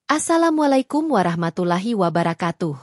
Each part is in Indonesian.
Assalamualaikum warahmatullahi wabarakatuh.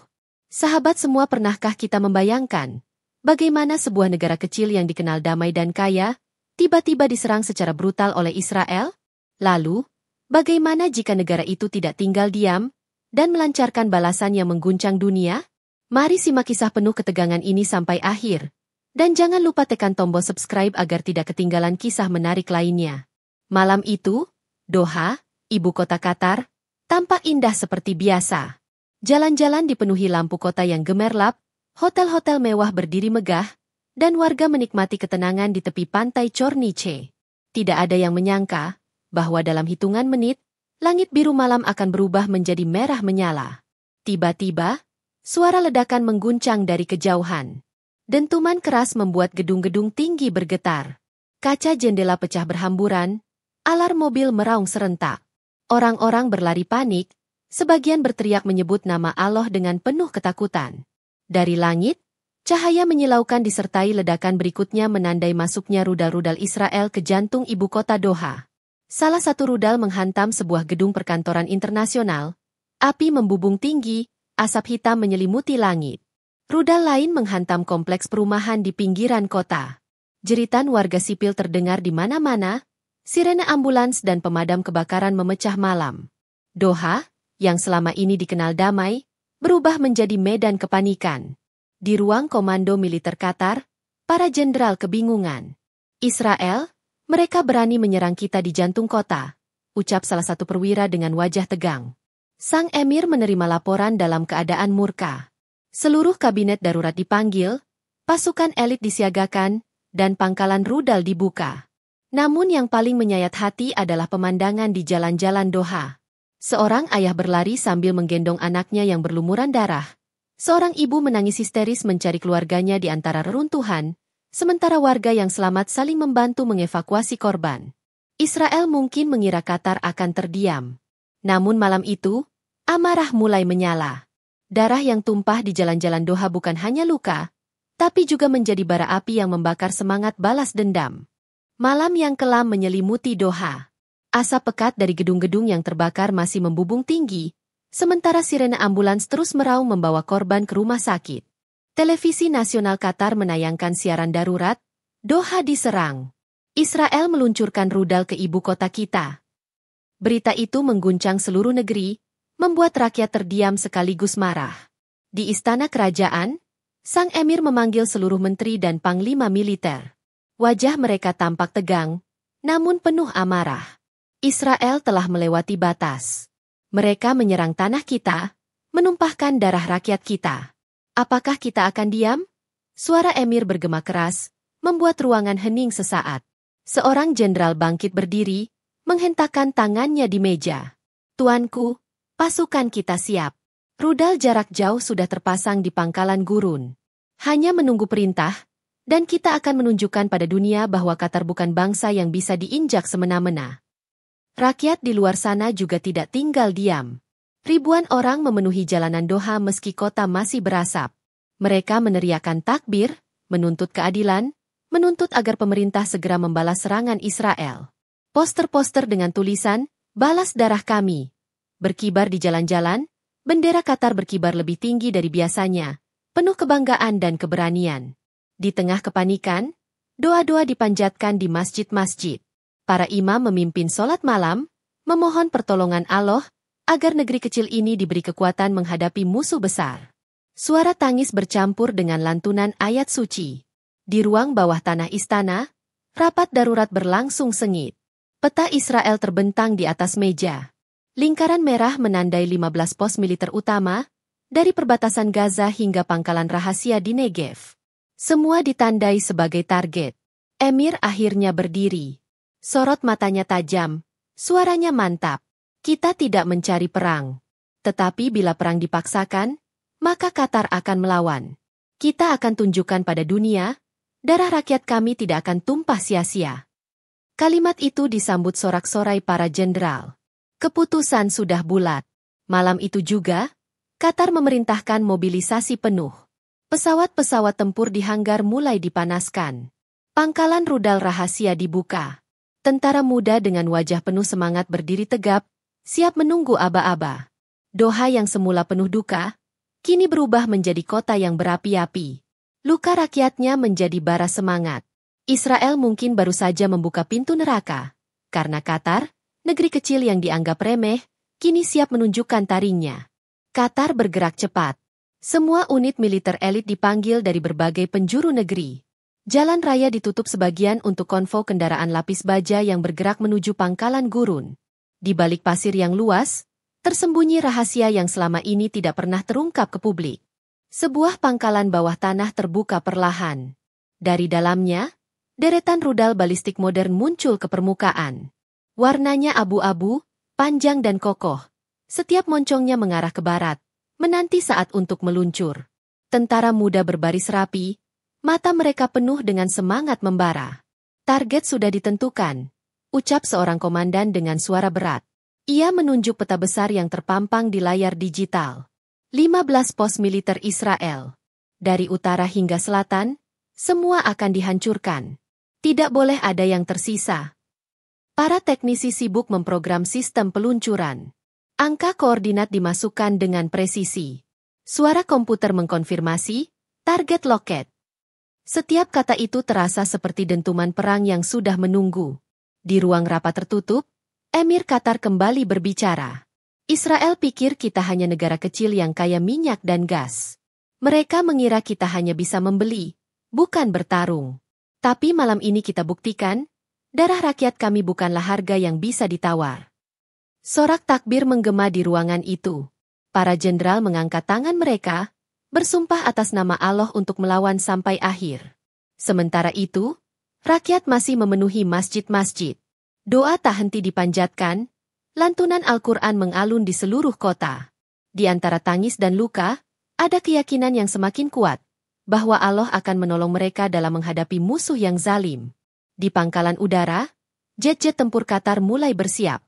Sahabat semua, pernahkah kita membayangkan bagaimana sebuah negara kecil yang dikenal damai dan kaya tiba-tiba diserang secara brutal oleh Israel? Lalu, bagaimana jika negara itu tidak tinggal diam dan melancarkan balasan yang mengguncang dunia? Mari simak kisah penuh ketegangan ini sampai akhir. Dan jangan lupa tekan tombol subscribe agar tidak ketinggalan kisah menarik lainnya. Malam itu, Doha, ibu kota Qatar, tampak indah seperti biasa. Jalan-jalan dipenuhi lampu kota yang gemerlap, hotel-hotel mewah berdiri megah, dan warga menikmati ketenangan di tepi pantai Corniche. Tidak ada yang menyangka bahwa dalam hitungan menit, langit biru malam akan berubah menjadi merah menyala. Tiba-tiba, suara ledakan mengguncang dari kejauhan. Dentuman keras membuat gedung-gedung tinggi bergetar. Kaca jendela pecah berhamburan, alarm mobil meraung serentak. Orang-orang berlari panik, sebagian berteriak menyebut nama Allah dengan penuh ketakutan. Dari langit, cahaya menyilaukan disertai ledakan berikutnya menandai masuknya rudal-rudal Israel ke jantung ibu kota Doha. Salah satu rudal menghantam sebuah gedung perkantoran internasional. Api membubung tinggi, asap hitam menyelimuti langit. Rudal lain menghantam kompleks perumahan di pinggiran kota. Jeritan warga sipil terdengar di mana-mana. Sirene ambulans dan pemadam kebakaran memecah malam. Doha, yang selama ini dikenal damai, berubah menjadi medan kepanikan. Di ruang komando militer Qatar, para jenderal kebingungan. Israel, mereka berani menyerang kita di jantung kota, ucap salah satu perwira dengan wajah tegang. Sang emir menerima laporan dalam keadaan murka. Seluruh kabinet darurat dipanggil, pasukan elit disiagakan, dan pangkalan rudal dibuka. Namun yang paling menyayat hati adalah pemandangan di jalan-jalan Doha. Seorang ayah berlari sambil menggendong anaknya yang berlumuran darah. Seorang ibu menangis histeris mencari keluarganya di antara reruntuhan, sementara warga yang selamat saling membantu mengevakuasi korban. Israel mungkin mengira Qatar akan terdiam. Namun malam itu, amarah mulai menyala. Darah yang tumpah di jalan-jalan Doha bukan hanya luka, tapi juga menjadi bara api yang membakar semangat balas dendam. Malam yang kelam menyelimuti Doha. Asap pekat dari gedung-gedung yang terbakar masih membubung tinggi, sementara sirene ambulans terus meraung membawa korban ke rumah sakit. Televisi nasional Qatar menayangkan siaran darurat, Doha diserang. Israel meluncurkan rudal ke ibu kota kita. Berita itu mengguncang seluruh negeri, membuat rakyat terdiam sekaligus marah. Di istana kerajaan, sang emir memanggil seluruh menteri dan panglima militer. Wajah mereka tampak tegang, namun penuh amarah. Israel telah melewati batas. Mereka menyerang tanah kita, menumpahkan darah rakyat kita. Apakah kita akan diam? Suara emir bergema keras, membuat ruangan hening sesaat. Seorang jenderal bangkit berdiri, menghentakkan tangannya di meja. Tuanku, pasukan kita siap. Rudal jarak jauh sudah terpasang di pangkalan gurun. Hanya menunggu perintah, dan kita akan menunjukkan pada dunia bahwa Qatar bukan bangsa yang bisa diinjak semena-mena. Rakyat di luar sana juga tidak tinggal diam. Ribuan orang memenuhi jalanan Doha meski kota masih berasap. Mereka meneriakkan takbir, menuntut keadilan, menuntut agar pemerintah segera membalas serangan Israel. Poster-poster dengan tulisan, "Balas darah kami," berkibar di jalan-jalan, bendera Qatar berkibar lebih tinggi dari biasanya, penuh kebanggaan dan keberanian. Di tengah kepanikan, doa-doa dipanjatkan di masjid-masjid. Para imam memimpin sholat malam, memohon pertolongan Allah, agar negeri kecil ini diberi kekuatan menghadapi musuh besar. Suara tangis bercampur dengan lantunan ayat suci. Di ruang bawah tanah istana, rapat darurat berlangsung sengit. Peta Israel terbentang di atas meja. Lingkaran merah menandai 15 pos militer utama, dari perbatasan Gaza hingga pangkalan rahasia di Negev. Semua ditandai sebagai target. Emir akhirnya berdiri. Sorot matanya tajam, suaranya mantap. Kita tidak mencari perang. Tetapi bila perang dipaksakan, maka Qatar akan melawan. Kita akan tunjukkan pada dunia, darah rakyat kami tidak akan tumpah sia-sia. Kalimat itu disambut sorak-sorai para jenderal. Keputusan sudah bulat. Malam itu juga, Qatar memerintahkan mobilisasi penuh. Pesawat-pesawat tempur di hanggar mulai dipanaskan. Pangkalan rudal rahasia dibuka. Tentara muda dengan wajah penuh semangat berdiri tegap, siap menunggu aba-aba. Doha yang semula penuh duka, kini berubah menjadi kota yang berapi-api. Luka rakyatnya menjadi bara semangat. Israel mungkin baru saja membuka pintu neraka, karena Qatar, negeri kecil yang dianggap remeh, kini siap menunjukkan taringnya. Qatar bergerak cepat. Semua unit militer elit dipanggil dari berbagai penjuru negeri. Jalan raya ditutup sebagian untuk konvoi kendaraan lapis baja yang bergerak menuju pangkalan gurun. Di balik pasir yang luas, tersembunyi rahasia yang selama ini tidak pernah terungkap ke publik. Sebuah pangkalan bawah tanah terbuka perlahan. Dari dalamnya, deretan rudal balistik modern muncul ke permukaan. Warnanya abu-abu, panjang dan kokoh. Setiap moncongnya mengarah ke barat, menanti saat untuk meluncur. Tentara muda berbaris rapi, mata mereka penuh dengan semangat membara. Target sudah ditentukan, ucap seorang komandan dengan suara berat. Ia menunjuk peta besar yang terpampang di layar digital. 15 pos militer Israel. Dari utara hingga selatan, semua akan dihancurkan. Tidak boleh ada yang tersisa. Para teknisi sibuk memprogram sistem peluncuran. Angka koordinat dimasukkan dengan presisi. Suara komputer mengkonfirmasi, target loket. Setiap kata itu terasa seperti dentuman perang yang sudah menunggu. Di ruang rapat tertutup, Emir Qatar kembali berbicara. Israel pikir kita hanya negara kecil yang kaya minyak dan gas. Mereka mengira kita hanya bisa membeli, bukan bertarung. Tapi malam ini kita buktikan, darah rakyat kami bukanlah harga yang bisa ditawar. Sorak takbir menggema di ruangan itu. Para jenderal mengangkat tangan mereka, bersumpah atas nama Allah untuk melawan sampai akhir. Sementara itu, rakyat masih memenuhi masjid-masjid. Doa tak henti dipanjatkan, lantunan Al-Quran mengalun di seluruh kota. Di antara tangis dan luka, ada keyakinan yang semakin kuat, bahwa Allah akan menolong mereka dalam menghadapi musuh yang zalim. Di pangkalan udara, jet-jet tempur Qatar mulai bersiap.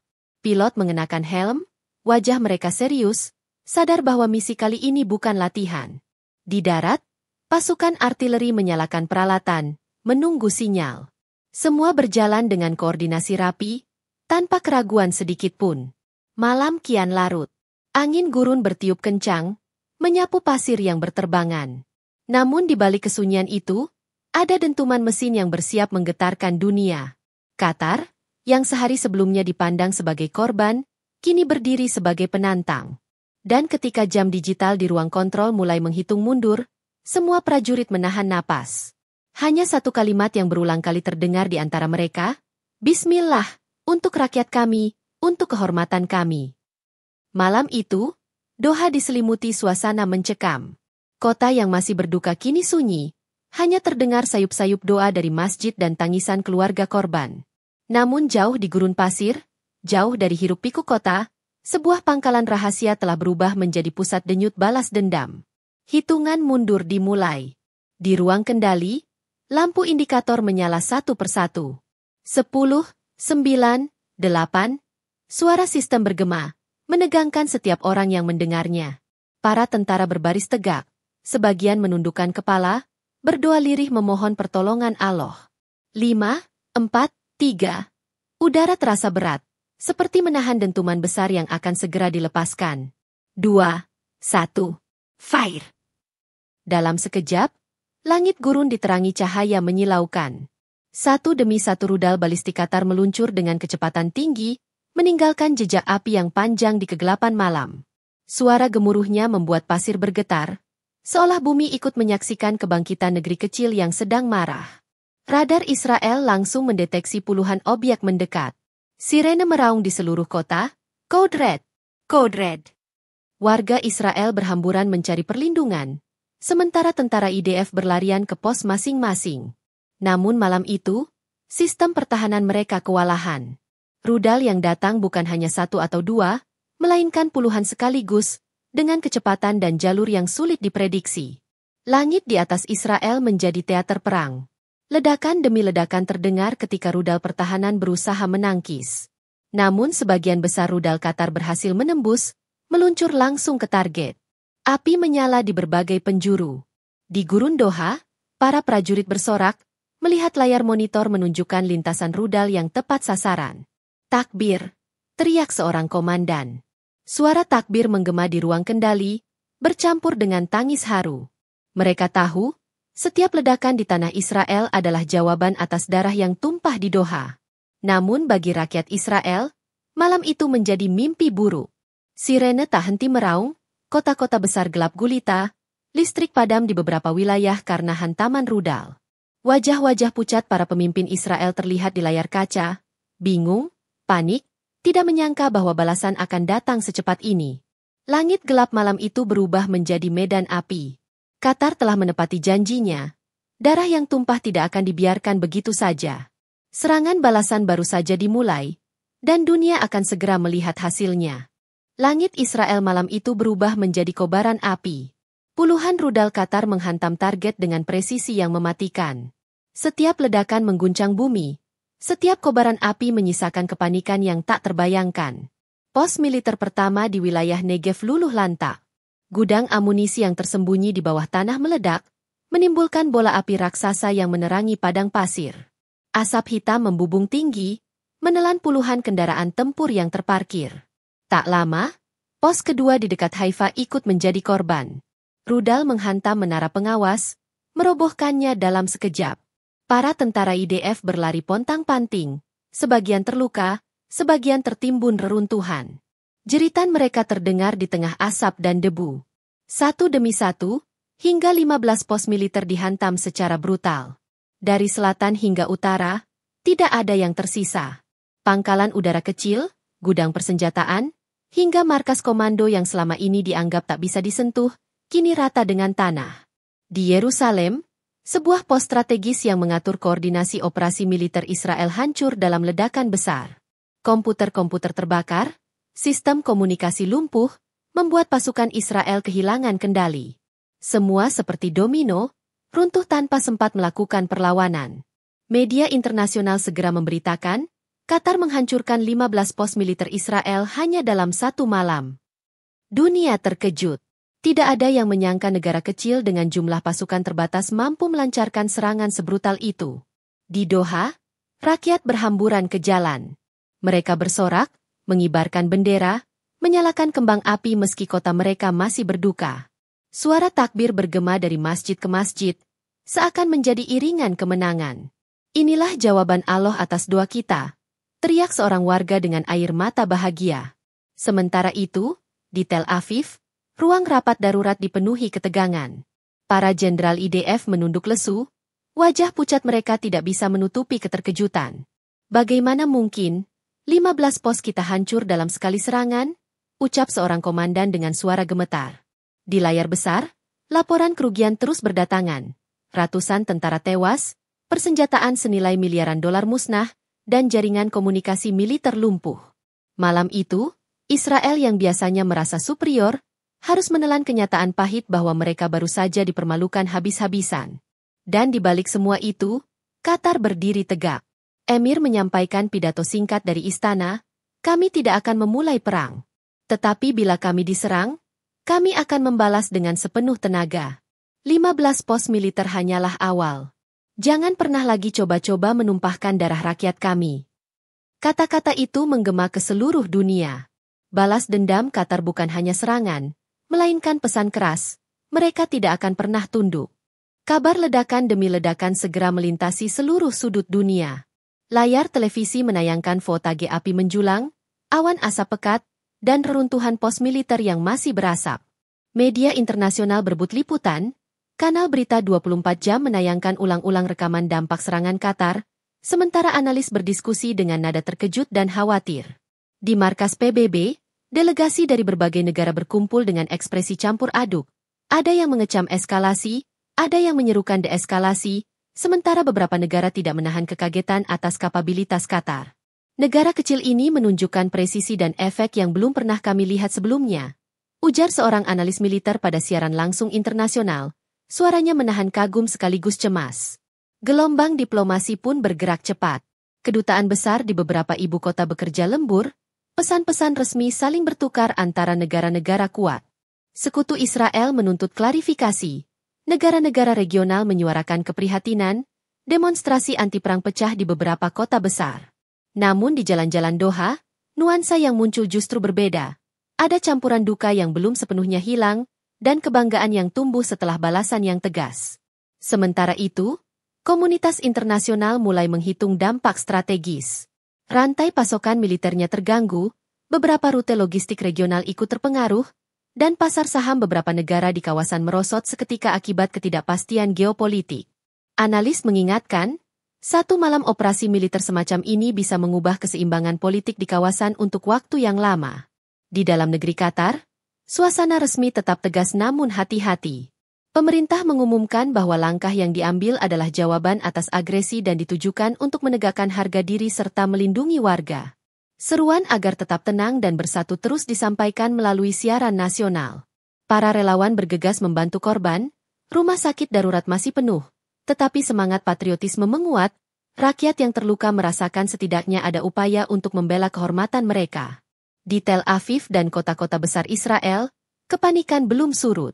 Pilot mengenakan helm, wajah mereka serius, sadar bahwa misi kali ini bukan latihan. Di darat, pasukan artileri menyalakan peralatan, menunggu sinyal. Semua berjalan dengan koordinasi rapi, tanpa keraguan sedikit pun. Malam kian larut. Angin gurun bertiup kencang, menyapu pasir yang berterbangan. Namun di balik kesunyian itu, ada dentuman mesin yang bersiap menggetarkan dunia. Qatar, yang sehari sebelumnya dipandang sebagai korban, kini berdiri sebagai penantang. Dan ketika jam digital di ruang kontrol mulai menghitung mundur, semua prajurit menahan napas. Hanya satu kalimat yang berulang kali terdengar di antara mereka, Bismillah. Untuk rakyat kami, untuk kehormatan kami. Malam itu, Doha diselimuti suasana mencekam. Kota yang masih berduka kini sunyi, hanya terdengar sayup-sayup doa dari masjid dan tangisan keluarga korban. Namun jauh di gurun pasir, jauh dari hiruk-pikuk kota, sebuah pangkalan rahasia telah berubah menjadi pusat denyut balas dendam. Hitungan mundur dimulai. Di ruang kendali, lampu indikator menyala satu persatu. 10, 9, 8, suara sistem bergema, menegangkan setiap orang yang mendengarnya. Para tentara berbaris tegak, sebagian menundukkan kepala, berdoa lirih memohon pertolongan Allah. 5, 4, 3. Udara terasa berat, seperti menahan dentuman besar yang akan segera dilepaskan. 2, 1. Fire! Dalam sekejap, langit gurun diterangi cahaya menyilaukan. Satu demi satu rudal balistik Qatar meluncur dengan kecepatan tinggi, meninggalkan jejak api yang panjang di kegelapan malam. Suara gemuruhnya membuat pasir bergetar, seolah bumi ikut menyaksikan kebangkitan negeri kecil yang sedang marah. Radar Israel langsung mendeteksi puluhan objek mendekat. Sirene meraung di seluruh kota, Code Red, Code Red. Warga Israel berhamburan mencari perlindungan, sementara tentara IDF berlarian ke pos masing-masing. Namun malam itu, sistem pertahanan mereka kewalahan. Rudal yang datang bukan hanya satu atau dua, melainkan puluhan sekaligus, dengan kecepatan dan jalur yang sulit diprediksi. Langit di atas Israel menjadi teater perang. Ledakan demi ledakan terdengar ketika rudal pertahanan berusaha menangkis. Namun sebagian besar rudal Qatar berhasil menembus, meluncur langsung ke target. Api menyala di berbagai penjuru. Di gurun Doha, para prajurit bersorak, melihat layar monitor menunjukkan lintasan rudal yang tepat sasaran. Takbir, teriak seorang komandan. Suara takbir menggema di ruang kendali, bercampur dengan tangis haru. Mereka tahu, setiap ledakan di tanah Israel adalah jawaban atas darah yang tumpah di Doha. Namun bagi rakyat Israel, malam itu menjadi mimpi buruk. Sirene tak henti meraung, kota-kota besar gelap gulita, listrik padam di beberapa wilayah karena hantaman rudal. Wajah-wajah pucat para pemimpin Israel terlihat di layar kaca, bingung, panik, tidak menyangka bahwa balasan akan datang secepat ini. Langit gelap malam itu berubah menjadi medan api. Qatar telah menepati janjinya. Darah yang tumpah tidak akan dibiarkan begitu saja. Serangan balasan baru saja dimulai, dan dunia akan segera melihat hasilnya. Langit Israel malam itu berubah menjadi kobaran api. Puluhan rudal Qatar menghantam target dengan presisi yang mematikan. Setiap ledakan mengguncang bumi. Setiap kobaran api menyisakan kepanikan yang tak terbayangkan. Pos militer pertama di wilayah Negev luluh lantak. Gudang amunisi yang tersembunyi di bawah tanah meledak, menimbulkan bola api raksasa yang menerangi padang pasir. Asap hitam membubung tinggi, menelan puluhan kendaraan tempur yang terparkir. Tak lama, pos kedua di dekat Haifa ikut menjadi korban. Rudal menghantam menara pengawas, merobohkannya dalam sekejap. Para tentara IDF berlari pontang-panting, sebagian terluka, sebagian tertimbun reruntuhan. Jeritan mereka terdengar di tengah asap dan debu. Satu demi satu, hingga 15 pos militer dihantam secara brutal. Dari selatan hingga utara, tidak ada yang tersisa. Pangkalan udara kecil, gudang persenjataan, hingga markas komando yang selama ini dianggap tak bisa disentuh, kini rata dengan tanah. Di Yerusalem, sebuah pos strategis yang mengatur koordinasi operasi militer Israel hancur dalam ledakan besar. Komputer-komputer terbakar, sistem komunikasi lumpuh, membuat pasukan Israel kehilangan kendali. Semua seperti domino, runtuh tanpa sempat melakukan perlawanan. Media internasional segera memberitakan, Qatar menghancurkan 15 pos militer Israel hanya dalam satu malam. Dunia terkejut. Tidak ada yang menyangka negara kecil dengan jumlah pasukan terbatas mampu melancarkan serangan sebrutal itu. Di Doha, rakyat berhamburan ke jalan. Mereka bersorak, mengibarkan bendera, menyalakan kembang api meski kota mereka masih berduka. Suara takbir bergema dari masjid ke masjid, seakan menjadi iringan kemenangan. Inilah jawaban Allah atas doa kita, teriak seorang warga dengan air mata bahagia. Sementara itu, di Tel Aviv, ruang rapat darurat dipenuhi ketegangan. Para jenderal IDF menunduk lesu, wajah pucat mereka tidak bisa menutupi keterkejutan. Bagaimana mungkin, 15 pos kita hancur dalam sekali serangan? Ucap seorang komandan dengan suara gemetar. Di layar besar, laporan kerugian terus berdatangan. Ratusan tentara tewas, persenjataan senilai miliaran dolar musnah, dan jaringan komunikasi militer lumpuh. Malam itu, Israel yang biasanya merasa superior, harus menelan kenyataan pahit bahwa mereka baru saja dipermalukan habis-habisan. Dan di balik semua itu, Qatar berdiri tegak. Emir menyampaikan pidato singkat dari istana, kami tidak akan memulai perang. Tetapi bila kami diserang, kami akan membalas dengan sepenuh tenaga. 15 pos militer hanyalah awal. Jangan pernah lagi coba-coba menumpahkan darah rakyat kami. Kata-kata itu menggema ke seluruh dunia. Balas dendam Qatar bukan hanya serangan, melainkan pesan keras, mereka tidak akan pernah tunduk. Kabar ledakan demi ledakan segera melintasi seluruh sudut dunia. Layar televisi menayangkan fotage api menjulang, awan asap pekat, dan reruntuhan pos militer yang masih berasap. Media internasional berebut liputan, kanal berita 24 jam menayangkan ulang-ulang rekaman dampak serangan Qatar, sementara analis berdiskusi dengan nada terkejut dan khawatir. Di markas PBB, delegasi dari berbagai negara berkumpul dengan ekspresi campur aduk. Ada yang mengecam eskalasi, ada yang menyerukan deeskalasi, sementara beberapa negara tidak menahan kekagetan atas kapabilitas Qatar. Negara kecil ini menunjukkan presisi dan efek yang belum pernah kami lihat sebelumnya. Ujar seorang analis militer pada siaran langsung internasional, suaranya menahan kagum sekaligus cemas. Gelombang diplomasi pun bergerak cepat. Kedutaan besar di beberapa ibu kota bekerja lembur, pesan-pesan resmi saling bertukar antara negara-negara kuat. Sekutu Israel menuntut klarifikasi. Negara-negara regional menyuarakan keprihatinan, demonstrasi anti-perang pecah di beberapa kota besar. Namun di jalan-jalan Doha, nuansa yang muncul justru berbeda. ada campuran duka yang belum sepenuhnya hilang, dan kebanggaan yang tumbuh setelah balasan yang tegas. Sementara itu, komunitas internasional mulai menghitung dampak strategis. Rantai pasokan militernya terganggu, beberapa rute logistik regional ikut terpengaruh, dan pasar saham beberapa negara di kawasan merosot seketika akibat ketidakpastian geopolitik. Analis mengingatkan, satu malam operasi militer semacam ini bisa mengubah keseimbangan politik di kawasan untuk waktu yang lama. Di dalam negeri Qatar, suasana resmi tetap tegas namun hati-hati. Pemerintah mengumumkan bahwa langkah yang diambil adalah jawaban atas agresi dan ditujukan untuk menegakkan harga diri serta melindungi warga. Seruan agar tetap tenang dan bersatu terus disampaikan melalui siaran nasional. Para relawan bergegas membantu korban, rumah sakit darurat masih penuh, tetapi semangat patriotisme menguat, rakyat yang terluka merasakan setidaknya ada upaya untuk membela kehormatan mereka. Di Tel Aviv dan kota-kota besar Israel, kepanikan belum surut.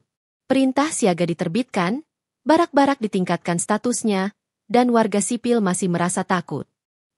Perintah siaga diterbitkan, barak-barak ditingkatkan statusnya, dan warga sipil masih merasa takut.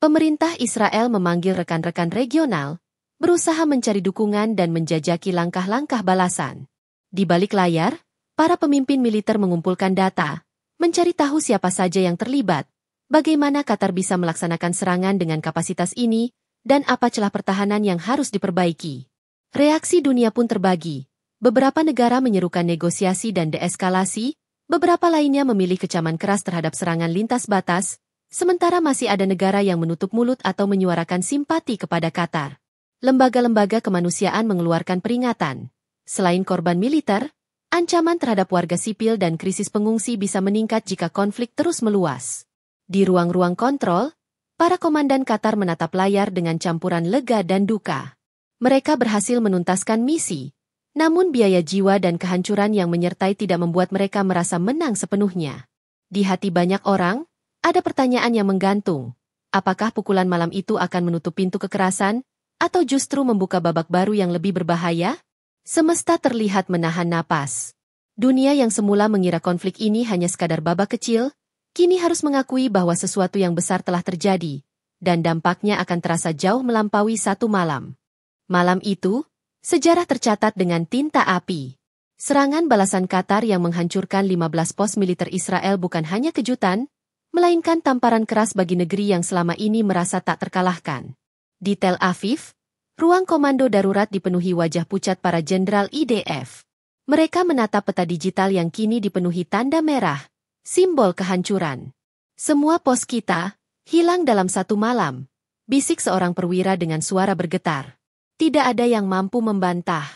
Pemerintah Israel memanggil rekan-rekan regional, berusaha mencari dukungan dan menjajaki langkah-langkah balasan. Di balik layar, para pemimpin militer mengumpulkan data, mencari tahu siapa saja yang terlibat, bagaimana Qatar bisa melaksanakan serangan dengan kapasitas ini, dan apa celah pertahanan yang harus diperbaiki. Reaksi dunia pun terbagi. Beberapa negara menyerukan negosiasi dan deeskalasi, beberapa lainnya memilih kecaman keras terhadap serangan lintas batas, sementara masih ada negara yang menutup mulut atau menyuarakan simpati kepada Qatar. Lembaga-lembaga kemanusiaan mengeluarkan peringatan. Selain korban militer, ancaman terhadap warga sipil dan krisis pengungsi bisa meningkat jika konflik terus meluas. Di ruang-ruang kontrol, para komandan Qatar menatap layar dengan campuran lega dan duka. Mereka berhasil menuntaskan misi, namun biaya jiwa dan kehancuran yang menyertai tidak membuat mereka merasa menang sepenuhnya. Di hati banyak orang, ada pertanyaan yang menggantung. Apakah pukulan malam itu akan menutup pintu kekerasan, atau justru membuka babak baru yang lebih berbahaya? Semesta terlihat menahan napas. Dunia yang semula mengira konflik ini hanya sekadar babak kecil, kini harus mengakui bahwa sesuatu yang besar telah terjadi, dan dampaknya akan terasa jauh melampaui satu malam. Malam itu, sejarah tercatat dengan tinta api. Serangan balasan Qatar yang menghancurkan 15 pos militer Israel bukan hanya kejutan, melainkan tamparan keras bagi negeri yang selama ini merasa tak terkalahkan. Di Tel Aviv, ruang komando darurat dipenuhi wajah pucat para jenderal IDF. Mereka menatap peta digital yang kini dipenuhi tanda merah, simbol kehancuran. Semua pos kita hilang dalam satu malam, bisik seorang perwira dengan suara bergetar. Tidak ada yang mampu membantah.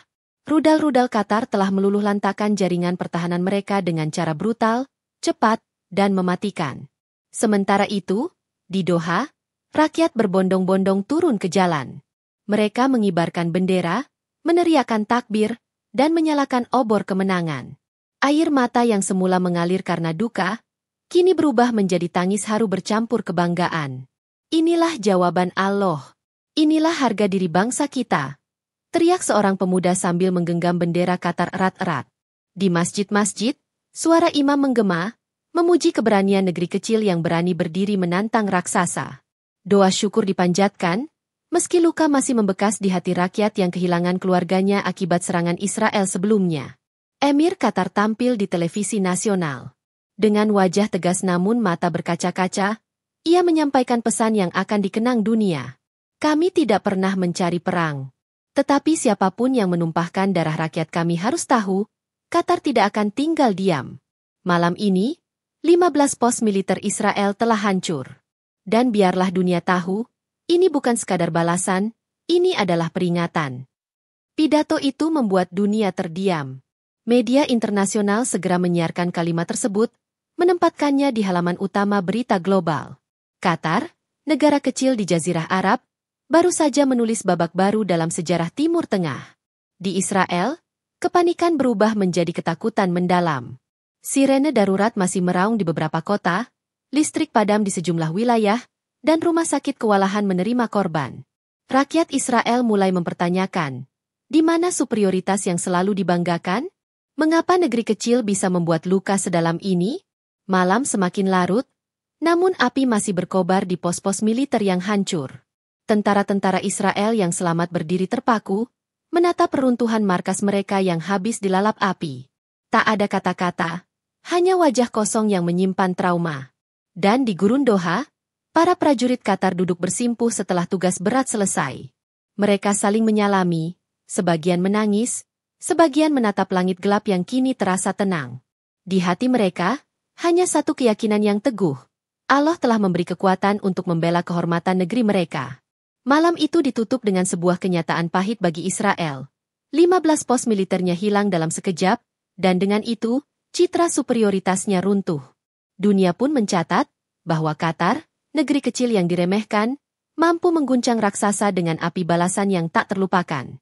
Rudal-rudal Qatar telah meluluhlantakkan jaringan pertahanan mereka dengan cara brutal, cepat, dan mematikan. Sementara itu, di Doha, rakyat berbondong-bondong turun ke jalan. Mereka mengibarkan bendera, meneriakkan takbir, dan menyalakan obor kemenangan. Air mata yang semula mengalir karena duka, kini berubah menjadi tangis haru bercampur kebanggaan. Inilah jawaban Allah. Inilah harga diri bangsa kita, teriak seorang pemuda sambil menggenggam bendera Qatar erat-erat. Di masjid-masjid, suara imam menggema, memuji keberanian negeri kecil yang berani berdiri menantang raksasa. Doa syukur dipanjatkan, meski luka masih membekas di hati rakyat yang kehilangan keluarganya akibat serangan Israel sebelumnya. Emir Qatar tampil di televisi nasional. Dengan wajah tegas namun mata berkaca-kaca, ia menyampaikan pesan yang akan dikenang dunia. Kami tidak pernah mencari perang. Tetapi siapapun yang menumpahkan darah rakyat kami harus tahu, Qatar tidak akan tinggal diam. Malam ini, 15 pos militer Israel telah hancur. Dan biarlah dunia tahu, ini bukan sekadar balasan, ini adalah peringatan. Pidato itu membuat dunia terdiam. Media internasional segera menyiarkan kalimat tersebut, menempatkannya di halaman utama berita global. Qatar, negara kecil di Jazirah Arab, baru saja menulis babak baru dalam sejarah Timur Tengah. Di Israel, kepanikan berubah menjadi ketakutan mendalam. Sirene darurat masih meraung di beberapa kota, listrik padam di sejumlah wilayah, dan rumah sakit kewalahan menerima korban. Rakyat Israel mulai mempertanyakan, di mana superioritas yang selalu dibanggakan? Mengapa negeri kecil bisa membuat luka sedalam ini? Malam semakin larut, namun api masih berkobar di pos-pos militer yang hancur. Tentara-tentara Israel yang selamat berdiri terpaku, menatap peruntuhan markas mereka yang habis dilalap api. Tak ada kata-kata, hanya wajah kosong yang menyimpan trauma. Dan di gurun Doha, para prajurit Qatar duduk bersimpuh setelah tugas berat selesai. Mereka saling menyalami, sebagian menangis, sebagian menatap langit gelap yang kini terasa tenang. Di hati mereka, hanya satu keyakinan yang teguh. Allah telah memberi kekuatan untuk membela kehormatan negeri mereka. Malam itu ditutup dengan sebuah kenyataan pahit bagi Israel. 15 pos militernya hilang dalam sekejap, dan dengan itu, citra superioritasnya runtuh. Dunia pun mencatat bahwa Qatar, negeri kecil yang diremehkan, mampu mengguncang raksasa dengan api balasan yang tak terlupakan.